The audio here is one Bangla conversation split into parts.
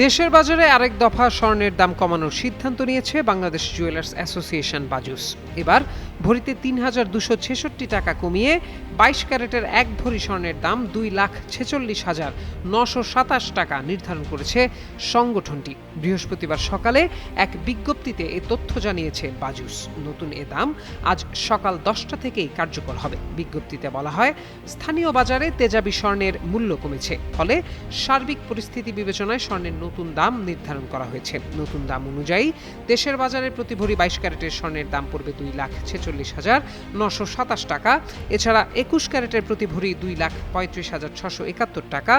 দেশের বাজারে আরেক দফা স্বর্ণের দাম কমানোর সিদ্ধান্ত নিয়েছে বাংলাদেশ জুয়েলার্স অ্যাসোসিয়েশন বাজুস। এবার ভরিতে ৩,২৬৬ টাকা কমিয়ে ২২ ক্যারেটের এক ভরি স্বর্ণের দাম ২,৪৬,৯২৭ টাকা নির্ধারণ করেছে সংগঠনটি। বৃহস্পতিবার সকালে এক বিজ্ঞপ্তিতে এ তথ্য জানিয়েছে বাজুস। নতুন এ দাম আজ সকাল ১০টা থেকেই কার্যকর হবে। বিজ্ঞপ্তিতে বলা হয়, স্থানীয় বাজারে তেজাবি স্বর্ণের মূল্য কমেছে, ফলে সার্বিক পরিস্থিতি বিবেচনায় স্বর্ণের নতুন দাম নির্ধারণ করা হয়েছে। নতুন দাম অনুযায়ী দেশের বাজারে প্রতি ভরি ২২ ক্যারেটের স্বর্ণের দাম পড়বে ২,৪৬,৯২৭ টাকা। এছাড়া ২১ ক্যারেটের প্রতি ভরি ২,৩৫,৬৭১ টাকা,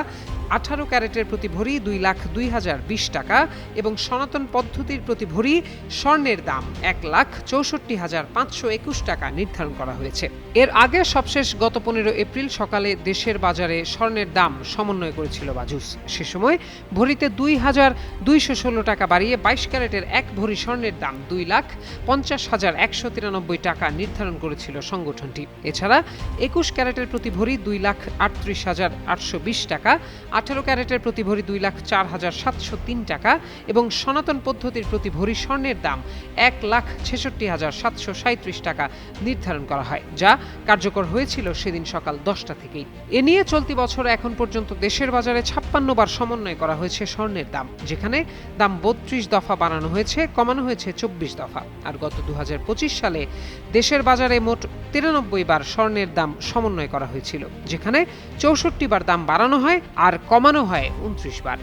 ১৮ ক্যারেটের প্রতি ভরি ২,০২,০২০ টাকা এবং সনাতন পদ্ধতির প্রতি ভরি স্বর্ণের দাম ১,৬৪,৫২১ টাকা নির্ধারণ করা হয়েছে। এর আগে সবশেষ গত ১৫ এপ্রিল সকালে দেশের বাজারে স্বর্ণের দাম সমন্বয় করেছিল বাজুস। সে সময় ভরিতে ২,২১৬ টাকা বাড়িয়ে ২২ ক্যারেটের এক ভরি স্বর্ণের দাম ২,৫০,১৯৩ টাকা নির্ধারণ করেছিল সংগঠনটি। এছাড়া ২১ ক্যারেটের প্রতি ভরি ২,৩৮,৮২০ টাকা, ১৮ ক্যারেটের প্রতি ভরি ২,০৪,৭০৩ টাকা এবং সনাতন পদ্ধতির প্রতি ভরি স্বর্ণের দাম ১,৬৬,৭৩৭ টাকা নির্ধারণ করা হয়, যা কার্যকর হয়েছিল সেদিন সকাল ১০টা থেকেই। এ নিয়ে চলতি বছর এখন পর্যন্ত দেশের বাজারে ৫৬ বার সমন্বয় করা হয়েছে স্বর্ণের দাম, যেখানে দাম ৩২ দফা বাড়ানো হয়েছে, কমানো হয়েছে ২৪ দফা। আর গত ২০২৫ সালে দেশের বাজারে মোট ৯৩ বার স্বর্ণের দাম সমন্বয় করা হয়েছিল, যেখানে ৬৪ বার দাম বাড়ানো হয় আর কমানো হয় ২৯ বার।